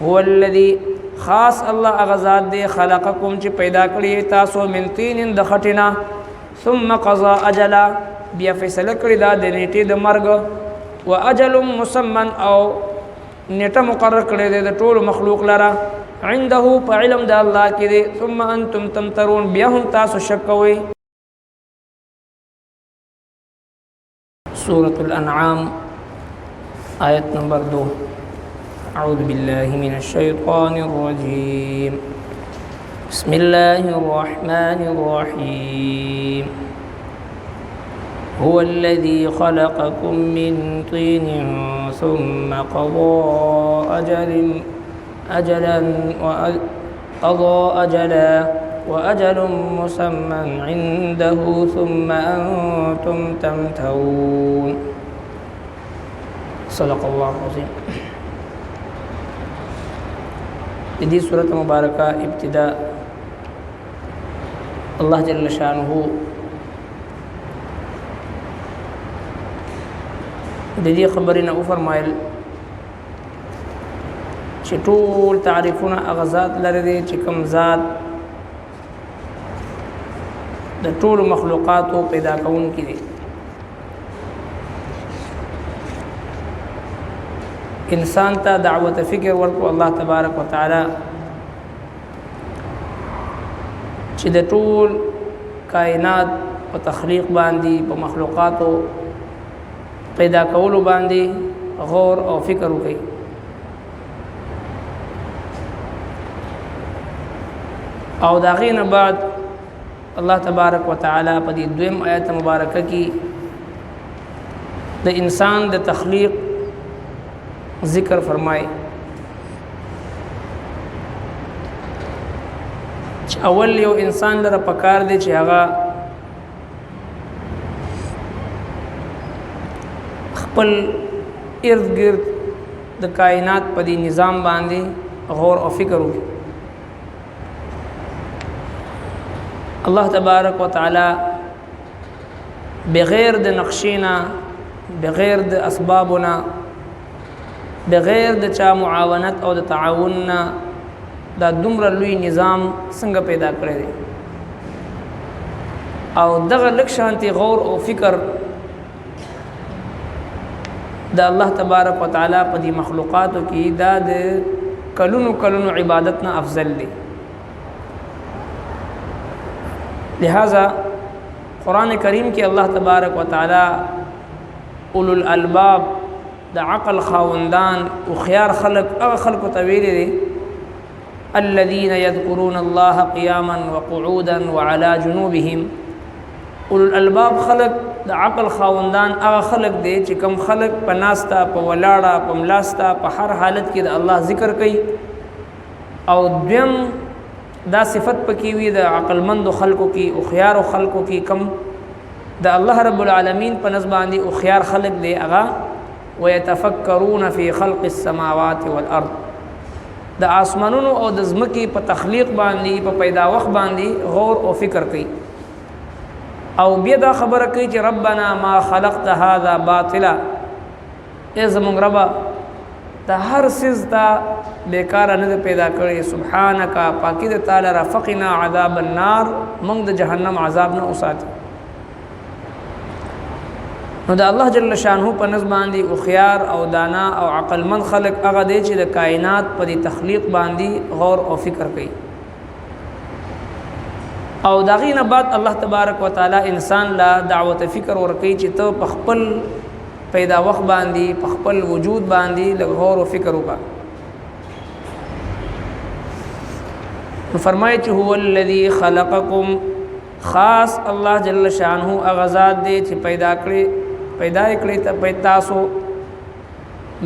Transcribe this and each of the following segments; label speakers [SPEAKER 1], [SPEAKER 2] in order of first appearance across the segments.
[SPEAKER 1] هو الذي خاص الله اغزاد دے خلقکم چې پیدا کړی تاسو من طین د خټینا ثم قضا اجلا بیا فیصله کړی دا د نیټې د مرګ واجل مسمى او نیټه مقرر کړی د ټول مخلوق لرا عنده فعلم د الله کې دي ثم انتم تمترون بیا هم تاسو شک کوئ. سورة الانعام آیت نمبر 2. اعوذ بالله من الشیطان الرجیم بسم الله الرحمن الرحیم هو الذي خلقكم من طين ثم قضى أجلا وأجل مسمى عنده ثم أنتم تمترون. صدق الله العظيم. دي سورة مباركة ابتداء الله جل شانه دي خبرنا فرمایل چې ټول تعریفونه اغزاد لري دي چې کوم ذات د ټول مخلوقاتو پیدا کون کی دي. انسان ته دعوت فکر ورکو الله تبارک وتعالى چې د ټول کائنات په تخلیق باندې په مخلوقاتو پیدا کولو باندې غور او فکر وکړي. او داغین بعد الله تبارک وتعالى په دې دویم آیت مبارکه کې د انسان د تخلیق ذکر فرمای چې اول یو انسان لره پکار دی چې هغه خپل ارد گرد د کائنات په دې نظام باندې غور او فکر وکړي. الله تبارک وتعالى بغیر د نقشینا بغیر د اسبابنا بغیر د چا معاونت او د تعاوننا دا دومره لوی نظام څنګه پیدا کړی دی او دغه لک شانتي غور او فکر د الله تبارک وتعالى په دې مخلوقاتو کې دا د کلونو عبادتنا افضل دی. لہذا قرآن کریم کی اللہ تبارک و تعالی اولو الالباب دا عقل خاوندان و خیار خلق اغا خلق طویل دی الذين يذكرون الله قياما وقعودا وعلى جنوبهم. اولو الالباب خلق دا عقل خاوندان اغا خلق دی چې کم خلق پا ناستا پا ولاڑا پا ملاستا پا ہر حالت کی دا اللہ ذکر کئی او دویم دا صفت پکې وي د عقلمند خلکو کې او خيار خلکو کې کم د الله رب العالمین په نسبت باندې او خيار خلق دی اغا ويتفکرون فی خلق السماوات والارض د اسمانونو او د زمکي په تخلیق باندې په پیداوخ باندې غور او فکر کوي او بیا دا خبره کوي چې ربنا ما خلقت هذا باطلا ای زمونږ ربا دا هر سیز تا بیکار نه پیدا کړی سبحانك پاکی د تعالی رفقنا عذاب النار موږ د جهنم عذاب نه اوسات. نو د الله جل شانه په نظم باندې او خيار او دانا او عقل من خلق هغه دی چې د کائنات په تخلیق باندې غور او فکر کوي او داغینه بعد الله تبارک وتعالى انسان لا دعوت فکر ور کوي چې ته په خپل پیدا وخت باندې په خپل وجود باندې غور او فکر وکړه. فرمائے چې هو الذي خلقكم خاص الله جل شانه اغزاد دے چې پیدا کړی ته تاسو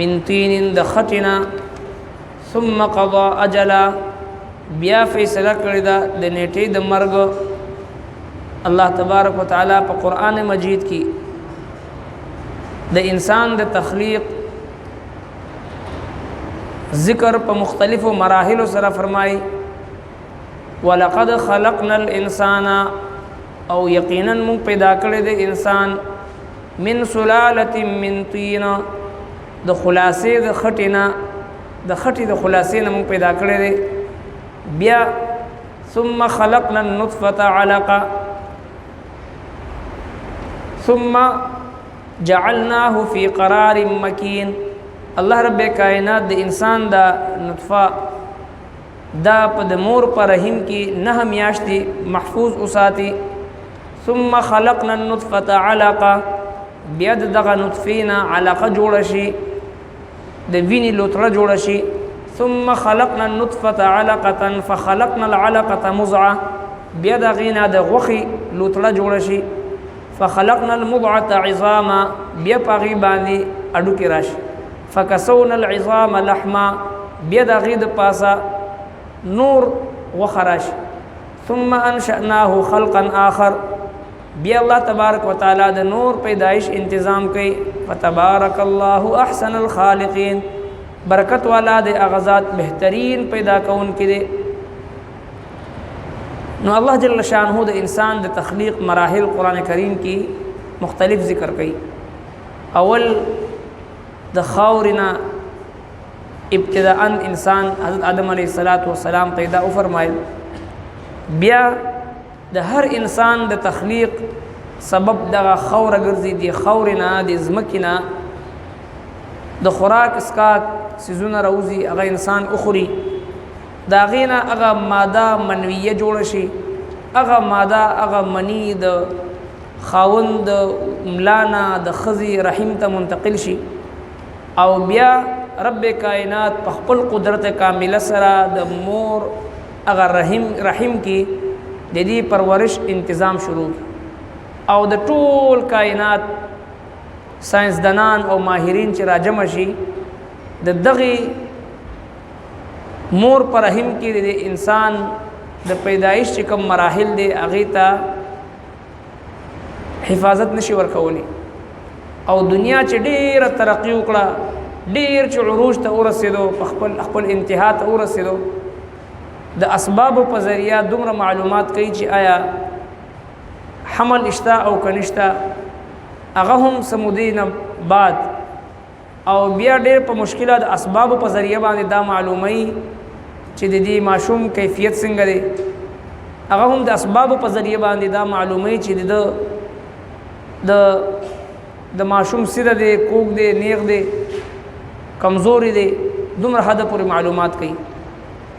[SPEAKER 1] من طین د خټینا ثم قضى اجلا بیا فیصله کړی دا د نیټې د مرګ. الله تبارک وتعالى په قرآن مجید کې د انسان د تخلیق ذکر په مختلفو مراحل سره فرمایي ولقد خلقنا الانسان او یقینا من پیدا کړی د انسان من سلاله من طین د خلاصې د خټینا د خټې د خلاصې نه موږ پیدا کړی دی. بیا ثم خلقنا النطفة علقة ثم جعلناه في قرار مكين. الله رب کائنات د انسان دا نطفه دا په د مور پر رحم کې 9 میاشتې محفوظ وساتي. ثم خلقنا النطفة علقة بیا دغه نطفینا علقه جوړه شي د وینې لوتره جوړه شي. ثم خلقنا النطفة علقة فخلقنا العلقة مضغة بیا دغینا د غوښې لوتره جوړه شي. فخلقنا المضغة عظاما بیا پاغي باندې اډوکې راشي. فکسونا العظام لحما بیا دغې د پاسه نور غوښه راشي. ثم انشأناه خلقا آخر بیا الله تبارک وتعالی د نور پیدائش انتظام کوي. فتبارک الله احسن الخالقین برکت والا د اغزاد بهترین پیدا کون کې دي. نو الله جل شانه د انسان د تخلیق مراحل قرآن کریم کې مختلف ذکر کوي. اول د خاورنا ابتداء انسان حضرت آدم علیہ السلام پیدا او فرمایل. بیا د هر انسان د تخلیق سبب دغه خوره ګرځي. دی خورنا د زمکینا د خوراک اسکاک سيزونه روزي هغه انسان اخري. دا غینا هغه ماده منویه جوړ شي. هغه ماده هغه منی د خاوند ملانا د خزي رحم ته منتقل شي. او بیا رب کائنات په خپل قدرت کامله سره د مور هغه رحم کې د دې پرورش تنظیم شروع. او د ټول کائنات ساينسدانان او ماهرین چې راجم شي د دغه مور پر رحم کې د انسان د پیدایش چې کوم مراحل دي هغه ته حفاظت نشي ورکولی. او دنیا چې ډیره ترقی وکړه ډیر چې عروج ته ورسېدو خپل انتها ته ورسېدو د اسباب په ذریعہ دومره معلومات کوي چې آیا حمل اشتا او کنشتا هغه هم سمودین بعد او بیا ډېر په مشکلات اسباب په ذریعہ باندې دا معلومي چې د دې ماشوم کیفیت څنګه دی. هغه هم د اسباب په ذریعہ باندې دا معلومي چې د ماشوم سره دی کوک دی نیغ دی کمزوري دی دومره حد پورې معلومات کوي.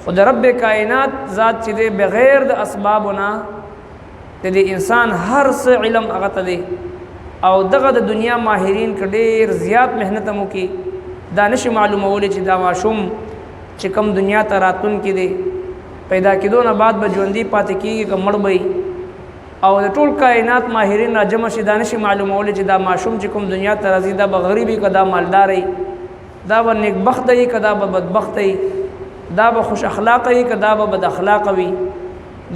[SPEAKER 1] خود رب کائنات ذات چې دی بغیر د اسبابونه د انسان هر څه علم هغه ته دی. او دغه د دنیا ماهرین ډېر زیات مهنت مو کوي دا نشي معلومول چې دا ماشوم چې کم دنیا ته راتون کې دی پیدا کېدو نه بعد به ژوندي پاتې کېږي که مړ به او د ټول کائنات ماهرین را جمع شي دا نشي معلومول چې دا ماشوم چې کوم دنیا ته راځي دا به غریبي که دا مالداري دا به نیکبخته وي که دا به بدبخته وي دا به خوش اخلاقه وي که دا به بد اخلاقه وي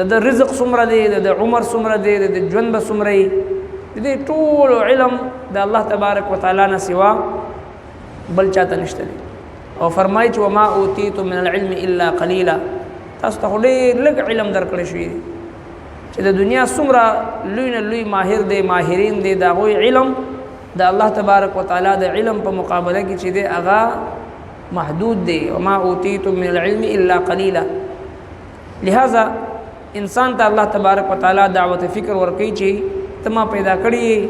[SPEAKER 1] د رزق څومره دی د عمر څومره دی د ژوند به څومره وي د دې ټول علم د الله تبارک وتعالی نه سوا بل چاته نشته دی. او فرمایي چې وما اوتیتم من العلم الا قلیلا تاسو ته ډېر لږ علم درکړی شوی دی چې د دنیا څومره لوی نه لوی ماهر دی ماهرین دی د هغوی علم د الله تبارک وتعالی د علم په مقابله کې چې دی هغه محدود دی. وما اوتیتم من العلم الا قلیلا. لہذا انسان ته الله تبارک وتعالی دعوت فکر ورکوي چې تما پیدا کړی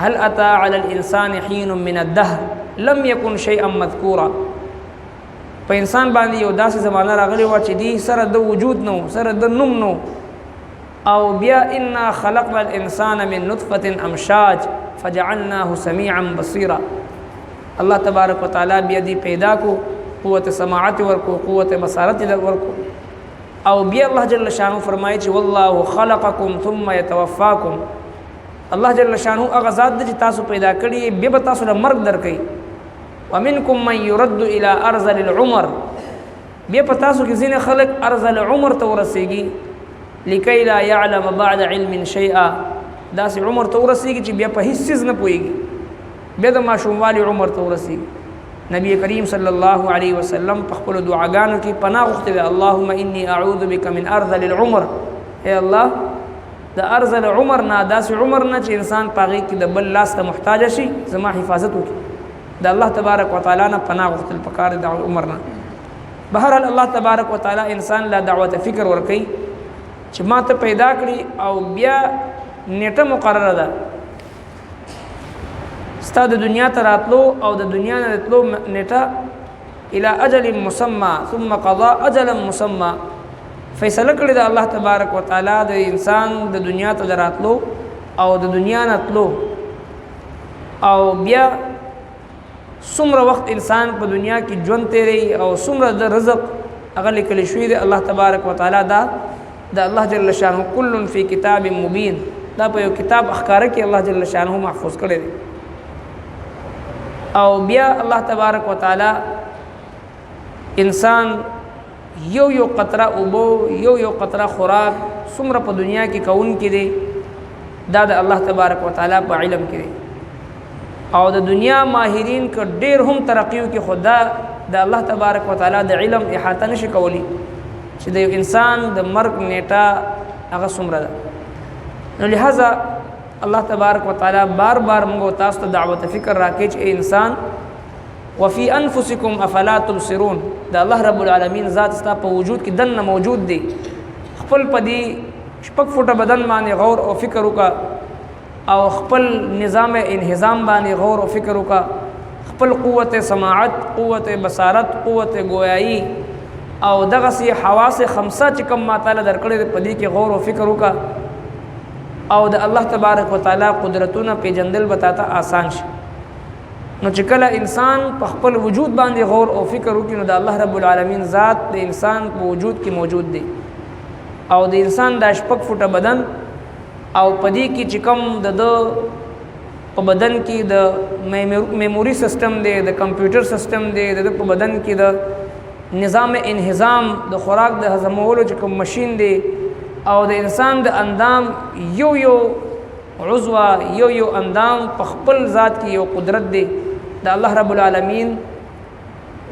[SPEAKER 1] هل اتا علی الانسان حين من الدهر لم يكن شيئا مذكورا. په انسان باندې یو داسې زمانہ راغلی و چې دی سره د وجود نو سره د نوم نو. او بیا انا خلقنا الانسان من نطفه امشاج فجعلناه سميعا بصيرا. الله تبارک وتعالی بیا دی پیدا کو قوت سماعت ورکو قوت بصارت ورکو. او بیا الله جل شانه فرمایي چې والله خلقکم ثم يتوفاکم. الله جل شانه هغه ذات چې تاسو پیدا کړی بیا به تاسو له مرګ درکړي. ومنکم من يرد الى ارذل العمر بیا په تاسو کې ځینې خلک ارذل عمر ته ورسیږي لکي لا يعلم بعد علم شيئا داسې عمر ته ورسیږي چې بیا په هیڅ څیز نه پوهیږي بیا د ماشوموالي عمر ته ورسیږي. نبی کریم صلی الله علیه وسلم په خپلو دعاګانو کې پناه غوښتې ده اللهم انی اعوذ بک من ارذل العمر. ای الله د ارذل عمر نه داسې عمر نه چې انسان په هغې کې د بل لاس ته محتاجه شي زما حفاظت وکړي. د الله تبارک وتعالی نه پناه غوښتل پکار د عمر نه. بهرحال الله تبارک وتعالی انسان لا دعوت فکر ورکي چې ما ته پیدا کړی او بیا نیټه مقرره ده ستا د دنیا ته راتلو او د دنیا نه راتلو نیټه الى اجل مسمى ثم قضاء اجلا مسمى فیصله کړی ده الله تبارک وتعالی د انسان د دنیا ته راتلو او د دنیا نه تلو او بیا څومره وخت انسان په دنیا کې ژوند تیری او څومره د رزق هغه لیکل شوی دی الله تبارک وتعالی دا د الله جل شانه کل فی کتاب مبین دا په یو کتاب اخکاره کې الله جل شانه محفوظ کړی دی او بیا الله تبارک وتعالی انسان یو قطره اوبو یو قطره خوراک څومره په دنیا کې کون کې دی دا د الله تبارک وتعالی په علم کې دی او د دنیا ماهرین که ډیر هم ترقیو کې خدا د الله تبارک وتعالی د علم احاطه نشي کولی چې د یو انسان د مرګ نیټه هغه څومره ده نو لہذا الله تبارک وتعالی بار بار موږ تاسو ته دعوت فکر راکړي چې انسان وفي انفسکم افلا تبصرون د الله رب العالمین ذات ستا په وجود کې دنه موجود دی خپل پدی شپږ فوټه بدن باندې غور او فکر وکا او خپل نظام انهضام باندې غور او فکر وکا خپل قوت سماعت قوت بصارت قوت گویایی او دغه سي حواس خمسه چې کوم ما تعالی درکړي په دې کې غور او فکر وکا او د الله تبارک وتعالى قدرتونه پیجندل بتاتا آسان شي نو چې کله انسان په خپل وجود باندې غور او فکر وکړي نو د الله رب العالمین ذات د انسان په وجود کې موجود دی او د انسان د شپږ فوټه بدن او پدې کې چې کوم د په بدن کې د میموري سیستم دی د کمپیوټر سیستم دی د په بدن کې د نظام انهضام د خوراک د هضمولو چې کوم ماشين دی او د انسان د اندام یو عضو یو اندام په خپل ذات کې یو قدرت دی د الله رب العالمین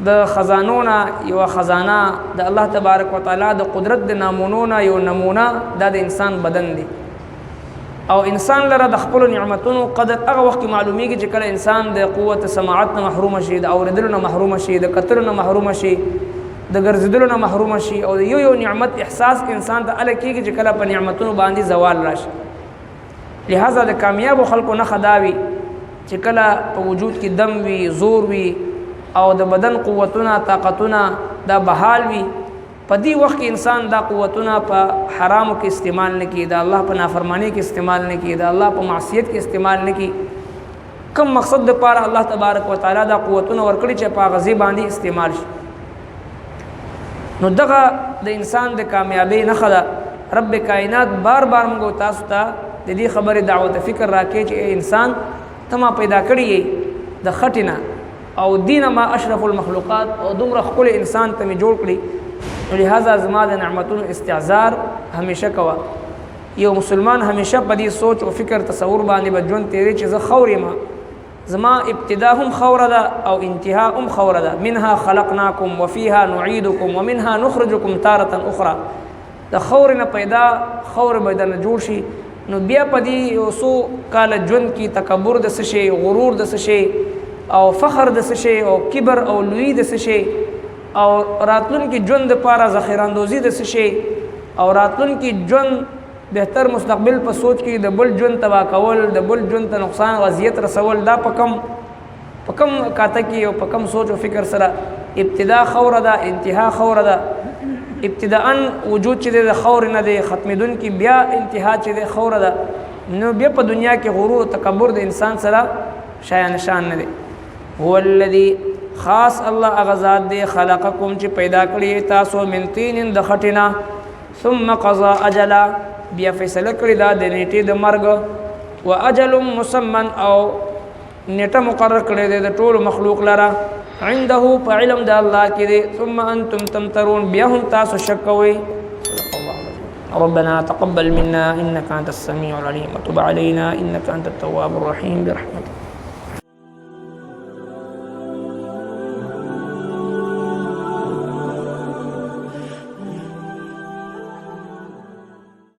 [SPEAKER 1] د خزانونا یو خزانه د الله تبارک وتعالى د قدرت د نمونونه یو نمونه د انسان بدن دی او انسان لره د خپل نعمتونو قدر هغه وخت معلومیږي چې کله انسان د قوت سماعت نه محروم شي د اوریدلو نه محروم شي د کتلو نه محروم شي د ګرځیدلو نه محروم شي او یو نعمت احساس انسان ته ال کېږي چې کله په نعمتونو باندې زوال راشي لہذا د کامیاب خلکو نه خداوي چې کله په وجود کې دم وي زور وي او د بدن قوتونه طاقتونه دا بحال وي په دې وخت کې انسان دا قوتونه په حرامو کې استعمال نه کړي دا الله په نافرمانی کې استعمال نه کړي دا الله په معصیت کې استعمال نه کړي کوم مقصد لپاره الله تبارک وتعالى دا قوتونه ورکړي چې په غزي باندې استعمال شي نو دغه د انسان د کامیابی نه خدا رب کائنات بار بار موږ تاسو ته د دې خبره دعوت فکر راکې چې انسان تما پیدا کړی د خټینا او دین ما اشرف المخلوقات او دومره خپل انسان ته جوړ کړی لہذا زما د نعمتونو استعذار همیشه کوا یو مسلمان همیشه په دې سوچ او فکر تصور باندې بجون تیری چې زه خوري ما زما ابتدا هم خوره ده او انتها هم خوره ده منها خلقناکم وفيها نعيدكم ومنها نخرجكم تارة اخرى د خور نه پیدا خور بدن جوړ شي نو بیا په دې اوسو کال ژوند کې تکبر د سشي غرور د سشي او فخر د سشي او کبر او لوی د سشي او راتلون کې ژوند لپاره ذخیره اندوزی د سشي او راتلون کې ژوند بهتر مستقبل په سوچ کې د بل ژوند تبا کول د بل ژوند ته نقصان اذیت رسول دا په کم کاته کې او په کم سوچ او فکر سره ابتدا خوره ده انتها خوره ده ابتداءً وجود چې د خور نه دی ختمېدون کې بیا انتها چې د خوره ده نو بیا په دنیا کې غرور او تکبر د انسان سره شای نشان نه دی هو الذی خاص الله غزاد دی خلقکم چې پیدا کړی تاسو من طین د خټینا ثم قضا اجلا بیا فیصله کړی دا د نیټې د مرګ و اجل مسمن او نیټه مقرر کړی د ټول مخلوق لره عنده په علم د الله کې دی ثم انتم تمترون بیا هم تاسو شک کوئ ربنا تقبل منا انك انت السميع العليم وتب علينا انك انت التواب الرحيم برحمتك